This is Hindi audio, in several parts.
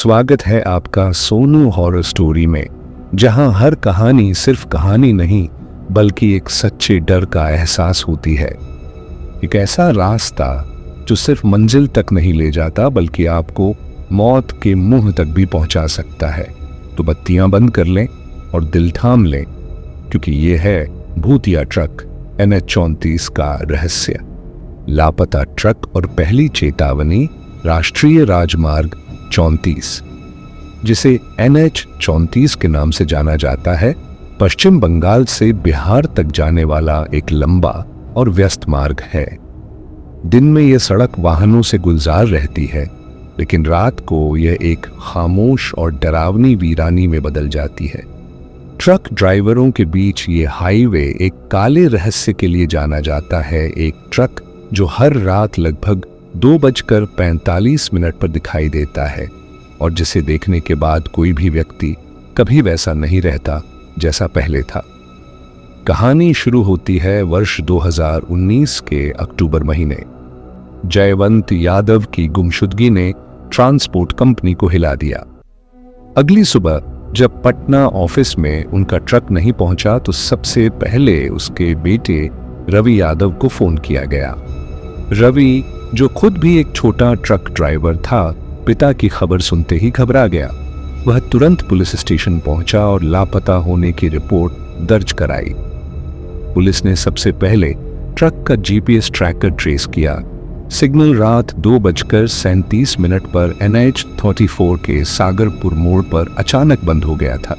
स्वागत है आपका सोनू हॉरर स्टोरी में, जहां हर कहानी सिर्फ कहानी नहीं बल्कि एक सच्चे डर का एहसास होती है। एक ऐसा रास्ता जो सिर्फ मंजिल तक नहीं ले जाता बल्कि आपको मौत के मुंह तक भी पहुंचा सकता है। तो बत्तियां बंद कर लें और दिल थाम लें, क्योंकि ये है भूतिया ट्रक NH-34 का रहस्य। लापता ट्रक और पहली चेतावनी राष्ट्रीय राजमार्ग 34, जिसे NH-34 के नाम से जाना जाता है, पश्चिम बंगाल से बिहार तक जाने वाला एक लंबा और व्यस्त मार्ग है। दिन में यह सड़क वाहनों से गुलजार रहती है, लेकिन रात को यह एक खामोश और डरावनी वीरानी में बदल जाती है। ट्रक ड्राइवरों के बीच ये हाईवे एक काले रहस्य के लिए जाना जाता है। एक ट्रक जो हर रात लगभग 2:45 पर दिखाई देता है और जिसे देखने के बाद कोई भी व्यक्ति कभी वैसा नहीं रहता जैसा पहले था। कहानी शुरू होती है वर्ष 2019 के अक्टूबर महीने। जयवंत यादव की गुमशुदगी ने ट्रांसपोर्ट कंपनी को हिला दिया। अगली सुबह जब पटना ऑफिस में उनका ट्रक नहीं पहुंचा तो सबसे पहले उसके बेटे रवि यादव को फोन किया गया। रवि, जो खुद भी एक छोटा ट्रक ड्राइवर था, पिता की खबर सुनते ही घबरा गया। वह तुरंत पुलिस स्टेशन पहुंचा और लापता होने की रिपोर्ट दर्ज कराई। पुलिस ने सबसे पहले ट्रक का GPS ट्रैकर ट्रेस किया। सिग्नल रात 2:37 पर NH-34 के सागरपुर मोड़ पर अचानक बंद हो गया था।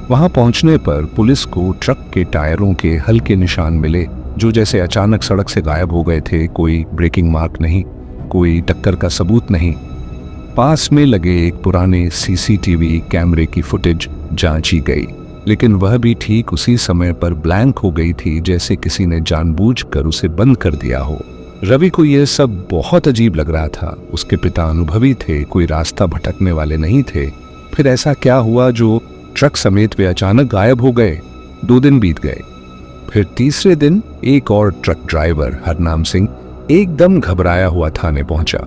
वहां पहुंचने पर पुलिस को ट्रक के टायरों के हल्के निशान मिले, जो जैसे अचानक सड़क से गायब हो गए थे। कोई ब्रेकिंग मार्क नहीं, कोई टक्कर का सबूत नहीं। पास में लगे एक पुराने CCTV कैमरे की फुटेज जांची गई, लेकिन वह भी ठीक उसी समय पर ब्लैंक हो गई थी, जैसे किसी ने जानबूझकर उसे बंद कर दिया हो। रवि को यह सब बहुत अजीब लग रहा था। उसके पिता अनुभवी थे, कोई रास्ता भटकने वाले नहीं थे। फिर ऐसा क्या हुआ जो ट्रक समेत वे अचानक गायब हो गए? 2 दिन बीत गए। फिर तीसरे दिन एक और ट्रक ड्राइवर हरनाम सिंह एकदम घबराया हुआ थाने पहुंचा।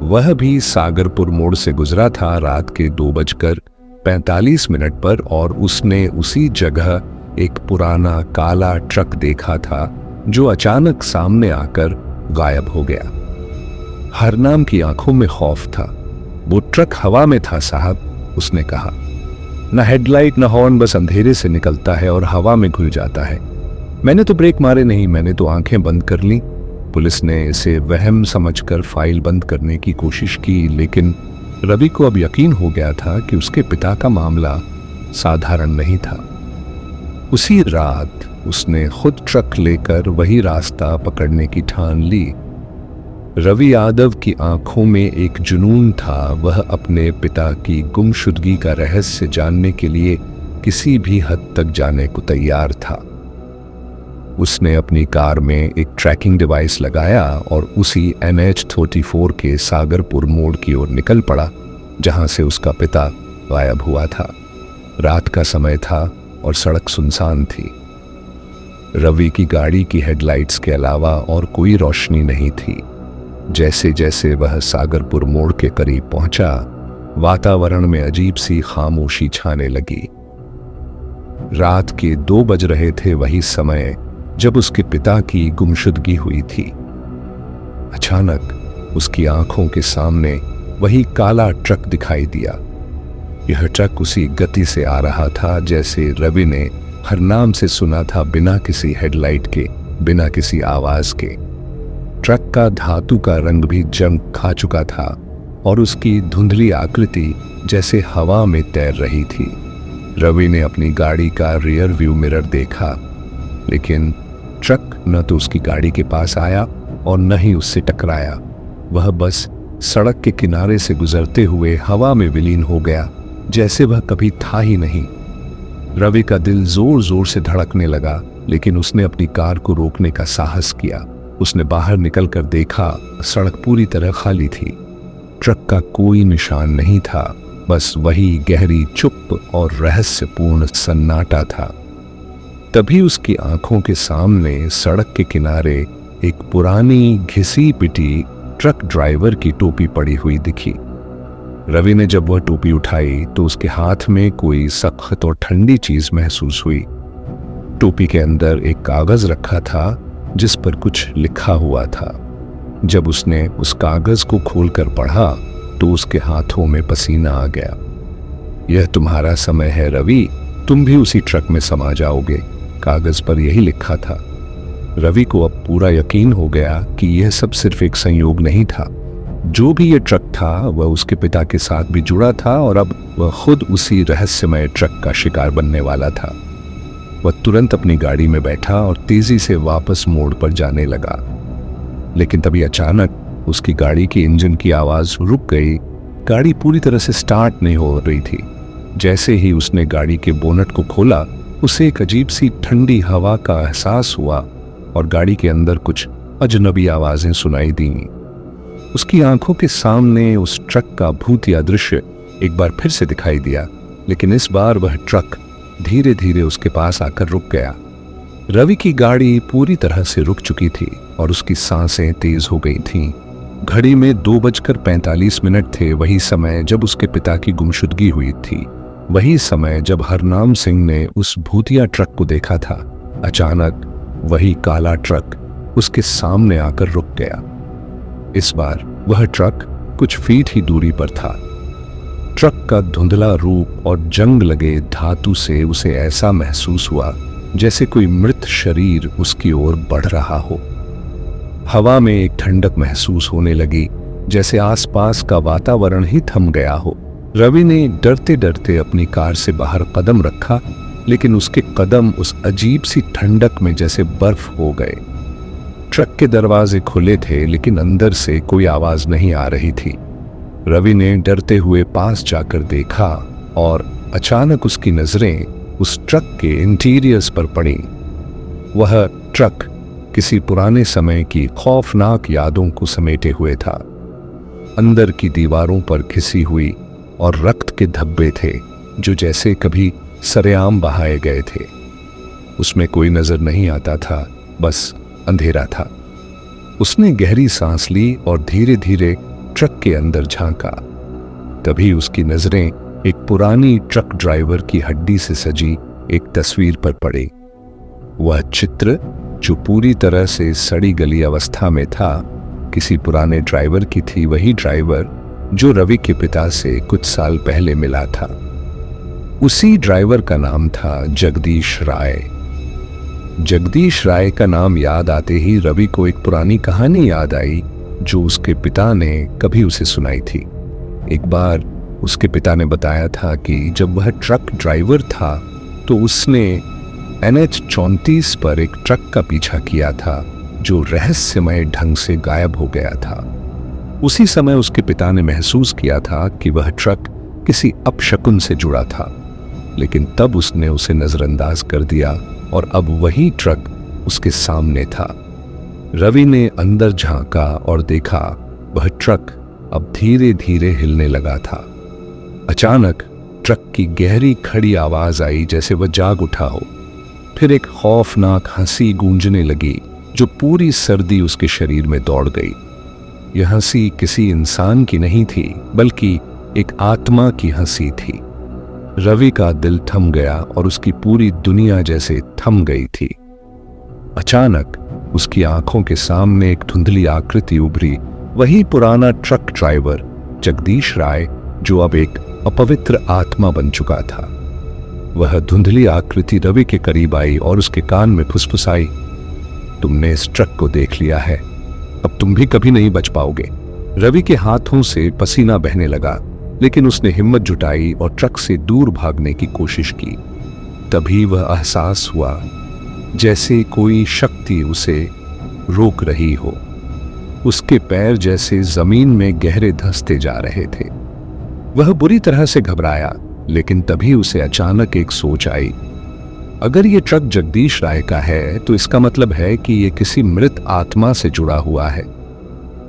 वह भी सागरपुर मोड़ से गुजरा था रात के 2:45 पर और उसने उसी जगह एक पुराना काला ट्रक देखा था जो अचानक सामने आकर गायब हो गया। हरनाम की आंखों में खौफ था। वो ट्रक हवा में था साहब, उसने कहा। न हेडलाइट न हॉर्न, बस अंधेरे से निकलता है और हवा में घुल जाता है। मैंने तो ब्रेक मारे नहीं, मैंने तो आंखें बंद कर ली। पुलिस ने इसे वहम समझकर फाइल बंद करने की कोशिश की, लेकिन रवि को अब यकीन हो गया था कि उसके पिता का मामला साधारण नहीं था। उसी रात उसने खुद ट्रक लेकर वही रास्ता पकड़ने की ठान ली। रवि यादव की आंखों में एक जुनून था। वह अपने पिता की गुमशुदगी का रहस्य जानने के लिए किसी भी हद तक जाने को तैयार था। उसने अपनी कार में एक ट्रैकिंग डिवाइस लगाया और उसी NH-34 के सागरपुर मोड़ की ओर निकल पड़ा, जहां से उसका पिता गायब हुआ था। रात का समय था और सड़क सुनसान थी। रवि की गाड़ी की हेडलाइट्स के अलावा और कोई रोशनी नहीं थी। जैसे जैसे वह सागरपुर मोड़ के करीब पहुंचा, वातावरण में अजीब सी खामोशी छाने लगी। रात के 2 बज रहे थे, वही समय जब उसके पिता की गुमशुदगी हुई थी। अचानक उसकी आंखों के सामने वही काला ट्रक दिखाई दिया। यह ट्रक उसी गति से आ रहा था जैसे रवि ने हरनाम से सुना था, बिना किसी हेडलाइट के, बिना किसी आवाज के। ट्रक का धातु का रंग भी जंग खा चुका था और उसकी धुंधली आकृति जैसे हवा में तैर रही थी। रवि ने अपनी गाड़ी का रियर व्यू मिरर देखा, लेकिन ट्रक न तो उसकी गाड़ी के पास आया और न ही उससे टकराया। वह बस सड़क के किनारे से गुजरते हुए हवा में विलीन हो गया, जैसे वह कभी था ही नहीं। रवि का दिल जोर जोर से धड़कने लगा, लेकिन उसने अपनी कार को रोकने का साहस किया। उसने बाहर निकलकर देखा, सड़क पूरी तरह खाली थी। ट्रक का कोई निशान नहीं था, बस वही गहरी चुप और रहस्यपूर्ण सन्नाटा था। तभी उसकी आंखों के सामने सड़क के किनारे एक पुरानी घिसी पिटी ट्रक ड्राइवर की टोपी पड़ी हुई दिखी। रवि ने जब वह टोपी उठाई तो उसके हाथ में कोई सख्त और ठंडी चीज महसूस हुई। टोपी के अंदर एक कागज रखा था जिस पर कुछ लिखा हुआ था। जब उसने उस कागज को खोलकर पढ़ा तो उसके हाथों में पसीना आ गया। यह तुम्हारा समय है रवि, तुम भी उसी ट्रक में समा जाओगे, कागज पर यही लिखा था। रवि को अब पूरा यकीन हो गया कि यह सब सिर्फ एक संयोग नहीं था। जो भी यह ट्रक था वह उसके पिता के साथ भी जुड़ा था और अब वह खुद उसी रहस्यमय ट्रक का शिकार बनने वाला था। वह तुरंत अपनी गाड़ी में बैठा और तेजी से वापस मोड़ पर जाने लगा। लेकिन तभी अचानक उसकी गाड़ी की इंजन की आवाज रुक गई। गाड़ी पूरी तरह से स्टार्ट नहीं हो रही थी। जैसे ही उसने गाड़ी के बोनट को खोला, उसे एक अजीब सी ठंडी हवा का एहसास हुआ और गाड़ी के अंदर कुछ अजनबी आवाजें सुनाई दी। उसकी आंखों के सामने उस ट्रक का भूतिया दृश्य एक बार फिर से दिखाई दिया, लेकिन इस बार वह ट्रक धीरे धीरे उसके पास आकर रुक गया। रवि की गाड़ी पूरी तरह से रुक चुकी थी और उसकी सांसें तेज हो गई थीं। घड़ी में 2:45 थे, वही समय जब उसके पिता की गुमशुदगी हुई थी, वही समय जब हरनाम सिंह ने उस भूतिया ट्रक को देखा था। अचानक वही काला ट्रक उसके सामने आकर रुक गया। इस बार वह ट्रक कुछ फीट ही दूरी पर था। ट्रक का धुंधला रूप और जंग लगे धातु से उसे ऐसा महसूस हुआ जैसे कोई मृत शरीर उसकी ओर बढ़ रहा हो। हवा में एक ठंडक महसूस होने लगी, जैसे आसपास का वातावरण ही थम गया हो। रवि ने डरते डरते अपनी कार से बाहर कदम रखा, लेकिन उसके कदम उस अजीब सी ठंडक में जैसे बर्फ हो गए। ट्रक के दरवाजे खुले थे, लेकिन अंदर से कोई आवाज नहीं आ रही थी। रवि ने डरते हुए पास जाकर देखा और अचानक उसकी नजरें उस ट्रक के इंटीरियर्स पर पड़ी। वह ट्रक किसी पुराने समय की खौफनाक यादों को समेटे हुए था। अंदर की दीवारों पर घिसी हुई और रक्त के धब्बे थे जो जैसे कभी सरेआम बहाए गए थे। उसमें कोई नजर नहीं आता था, बस अंधेरा था। उसने गहरी सांस ली और धीरे धीरे ट्रक के अंदर झांका। तभी उसकी नजरें एक पुरानी ट्रक ड्राइवर की हड्डी से सजी एक तस्वीर पर पड़ी। वह चित्र जो पूरी तरह से सड़ी गली अवस्था में था, किसी पुराने ड्राइवर की थी। वही ड्राइवर जो रवि के पिता से कुछ साल पहले मिला था। उसी ड्राइवर का नाम था जगदीश राय। जगदीश राय का नाम याद आते ही रवि को एक पुरानी कहानी याद आई जो उसके पिता ने कभी उसे सुनाई थी। एक बार उसके पिता ने बताया था कि जब वह ट्रक ड्राइवर था तो उसने NH 34 पर एक ट्रक का पीछा किया था जो रहस्यमय ढंग से गायब हो गया था। उसी समय उसके पिता ने महसूस किया था कि वह ट्रक किसी अपशकुन से जुड़ा था, लेकिन तब उसने उसे नजरअंदाज कर दिया और अब वही ट्रक उसके सामने था। रवि ने अंदर झांका और देखा वह ट्रक अब धीरे धीरे हिलने लगा था। अचानक ट्रक की गहरी खड़ी आवाज आई जैसे वह जाग उठा हो। फिर एक खौफनाक हंसी गूंजने लगी जो पूरी सर्दी उसके शरीर में दौड़ गई। यह हंसी किसी इंसान की नहीं थी, बल्कि एक आत्मा की हंसी थी। रवि का दिल थम गया और उसकी पूरी दुनिया जैसे थम गई थी। अचानक उसकी आंखों के सामने एक धुंधली आकृति उभरी, वही पुराना ट्रक ड्राइवर जगदीश राय जो अब एक अपवित्र आत्मा बन चुका था। वह धुंधली आकृति रवि के करीब आई और उसके कान में फुसफुसाई, तुमने इस ट्रक को देख लिया है, अब तुम भी कभी नहीं बच पाओगे। रवि के हाथों से पसीना बहने लगा, लेकिन उसने हिम्मत जुटाई और ट्रक से दूर भागने की कोशिश की। तभी वह एहसास हुआ जैसे कोई शक्ति उसे रोक रही हो। उसके पैर जैसे जमीन में गहरे धंसते जा रहे थे। वह बुरी तरह से घबराया, लेकिन तभी उसे अचानक एक सोच आई। अगर ये ट्रक जगदीश राय का है तो इसका मतलब है कि ये किसी मृत आत्मा से जुड़ा हुआ है।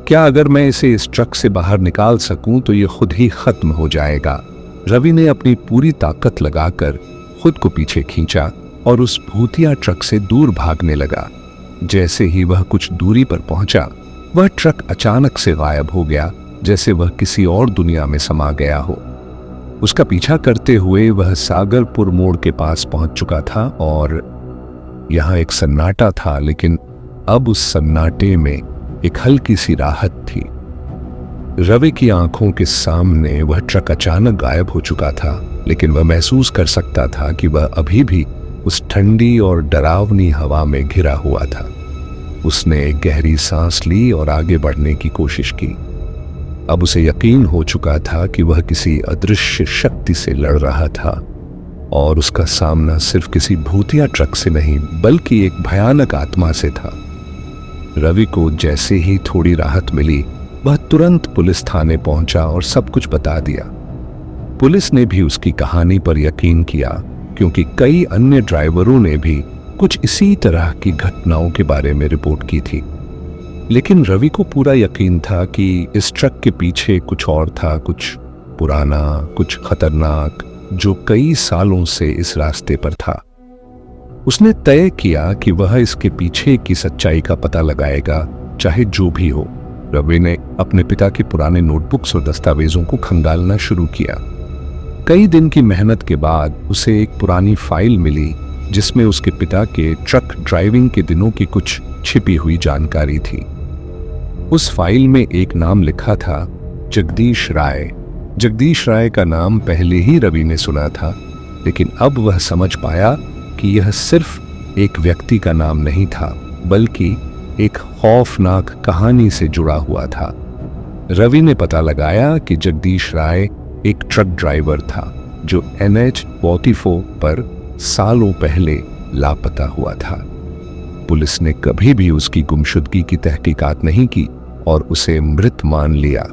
क्या अगर मैं इसे इस ट्रक से बाहर निकाल सकूं तो ये खुद ही खत्म हो जाएगा। रवि ने अपनी पूरी ताकत लगाकर खुद को पीछे खींचा और उस भूतिया ट्रक से दूर भागने लगा। जैसे ही वह कुछ दूरी पर पहुंचा, वह ट्रक अचानक से गायब हो गया, जैसे वह किसी और दुनिया में समा गया हो। उसका पीछा करते हुए वह सागरपुर मोड़ के पास पहुंच चुका था और यहां एक सन्नाटा था, लेकिन अब उस सन्नाटे में एक हल्की सी राहत थी। रवि की आंखों के सामने वह ट्रक अचानक गायब हो चुका था, लेकिन वह महसूस कर सकता था कि वह अभी भी उस ठंडी और डरावनी हवा में घिरा हुआ था। उसने एक गहरी सांस ली और आगे बढ़ने की कोशिश की। अब उसे यकीन हो चुका था कि वह किसी अदृश्य शक्ति से लड़ रहा था और उसका सामना सिर्फ किसी भूतिया ट्रक से नहीं बल्कि एक भयानक आत्मा से था। रवि को जैसे ही थोड़ी राहत मिली, वह तुरंत पुलिस थाने पहुंचा और सब कुछ बता दिया। पुलिस ने भी उसकी कहानी पर यकीन किया, क्योंकि कई अन्य ड्राइवरों ने भी कुछ इसी तरह की घटनाओं के बारे में रिपोर्ट की थी। लेकिन रवि को पूरा यकीन था कि इस ट्रक के पीछे कुछ और था, कुछ पुराना, कुछ खतरनाक, जो कई सालों से इस रास्ते पर था। उसने तय किया कि वह इसके पीछे की सच्चाई का पता लगाएगा, चाहे जो भी हो। रवि ने अपने पिता के पुराने नोटबुक्स और दस्तावेजों को खंगालना शुरू किया। कई दिन की मेहनत के बाद उसे एक पुरानी फाइल मिली, जिसमें उसके पिता के ट्रक ड्राइविंग के दिनों की कुछ छिपी हुई जानकारी थी। उस फाइल में एक नाम लिखा था, जगदीश राय। जगदीश राय का नाम पहले ही रवि ने सुना था, लेकिन अब वह समझ पाया कि यह सिर्फ एक व्यक्ति का नाम नहीं था, बल्कि एक खौफनाक कहानी से जुड़ा हुआ था। रवि ने पता लगाया कि जगदीश राय एक ट्रक ड्राइवर था जो NH 44 पर सालों पहले लापता हुआ था। पुलिस ने कभी भी उसकी गुमशुदगी की तहकीकात नहीं की और उसे मृत मान लिया,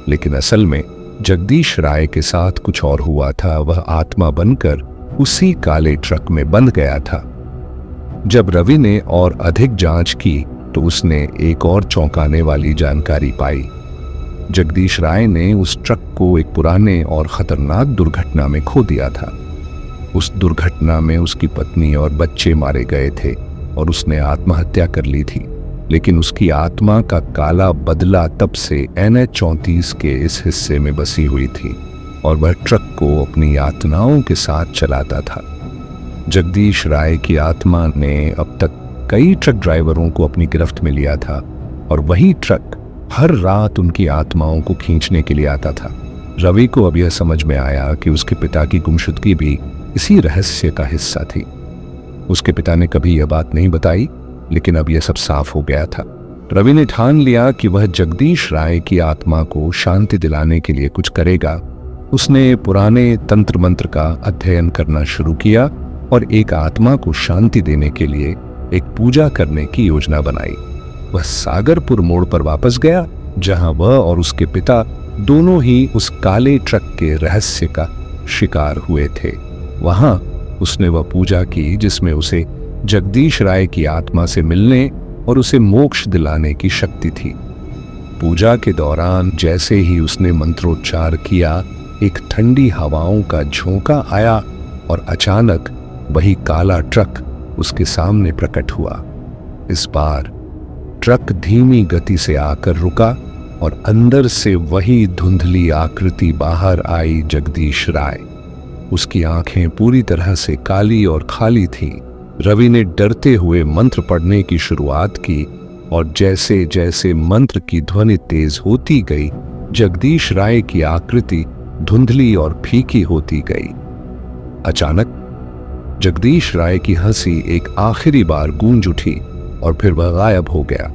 लेकिन असल में जगदीश राय के साथ कुछ और हुआ था। वह आत्मा बनकर उसी काले ट्रक में बंध गया था। जब रवि ने और अधिक जांच की तो उसने एक और चौंकाने वाली जानकारी पाई। जगदीश राय ने उस ट्रक को एक पुराने और खतरनाक दुर्घटना में खो दिया था। उस दुर्घटना में उसकी पत्नी और बच्चे मारे गए थे और उसने आत्महत्या कर ली थी, लेकिन उसकी आत्मा का काला बदला तब से NH 34 के इस हिस्से में बसी हुई थी और वह ट्रक को अपनी यातनाओं के साथ चलाता था। जगदीश राय की आत्मा ने अब तक कई ट्रक ड्राइवरों को अपनी गिरफ्त में लिया था और वही ट्रक हर रात उनकी आत्माओं को खींचने के लिए आता था। रवि को अब यह समझ में आया कि उसके पिता की गुमशुदगी भी इसी रहस्य का हिस्सा थी। उसके पिता ने कभी यह बात नहीं बताई, लेकिन अब यह सब साफ हो गया था। रवि ने ठान लिया कि वह जगदीश राय की आत्मा को शांति दिलाने के लिए कुछ करेगा। उसने पुराने तंत्र मंत्र का अध्ययन करना शुरू किया और एक आत्मा को शांति देने के लिए एक पूजा करने की योजना बनाई। वह सागरपुर मोड़ पर वापस गया, जहां वह और उसके पिता दोनों ही उस काले ट्रक के रहस्य का शिकार हुए थे। वहां उसने वह पूजा की जिसमें उसे जगदीश राय की आत्मा से मिलने और उसे मोक्ष दिलाने की शक्ति थी। पूजा के दौरान जैसे ही उसने मंत्रोच्चार किया, एक ठंडी हवाओं का झोंका आया और अचानक वही काला ट्रक उसके सामने प्रकट हुआ। इस बार ट्रक धीमी गति से आकर रुका और अंदर से वही धुंधली आकृति बाहर आई, जगदीश राय। उसकी आंखें पूरी तरह से काली और खाली थीं। रवि ने डरते हुए मंत्र पढ़ने की शुरुआत की और जैसे जैसे मंत्र की ध्वनि तेज होती गई, जगदीश राय की आकृति धुंधली और फीकी होती गई। अचानक जगदीश राय की हंसी एक आखिरी बार गूंज उठी और फिर वह गायब हो गया।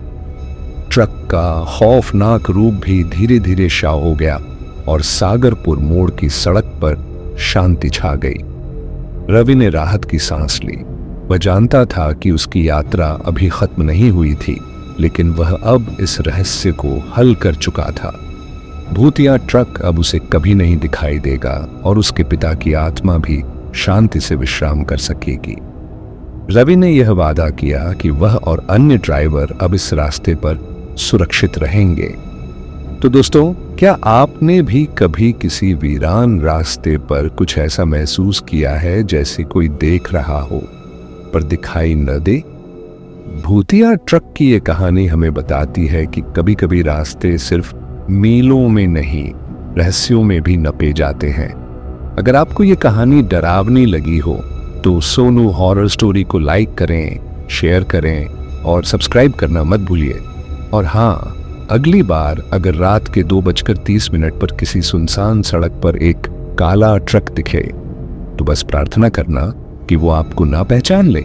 ट्रक का खौफनाक रूप भी धीरे धीरे शाह हो गया और सागरपुर मोड़ की सड़क पर शांति छा गई। रवि ने राहत की सांस ली। वह जानता था कि उसकी यात्रा अभी खत्म नहीं हुई थी, लेकिन वह अब इस रहस्य को हल कर चुका था। भूतिया ट्रक अब उसे कभी नहीं दिखाई देगा और उसके पिता की आत्मा भी शांति से विश्राम कर सकेगी। रवि ने यह वादा किया कि वह और अन्य ड्राइवर अब इस रास्ते पर सुरक्षित रहेंगे। तो दोस्तों, क्या आपने भी कभी किसी वीरान रास्ते पर कुछ ऐसा महसूस किया है जैसे कोई देख रहा हो पर दिखाई न दे? भूतिया ट्रक की ये कहानी हमें बताती है कि कभी-कभी रास्ते सिर्फ मीलों में नहीं, रहस्यों में भी नपे जाते हैं। अगर आपको ये कहानी डरावनी लगी हो तो सोनू हॉरर स्टोरी को लाइक करें, शेयर करें और सब्सक्राइब करना मत भूलिए। और हाँ, अगली बार अगर रात के 2:30 पर किसी सुनसान सड़क पर एक काला ट्रक दिखे तो बस प्रार्थना करना कि वो आपको ना पहचान ले।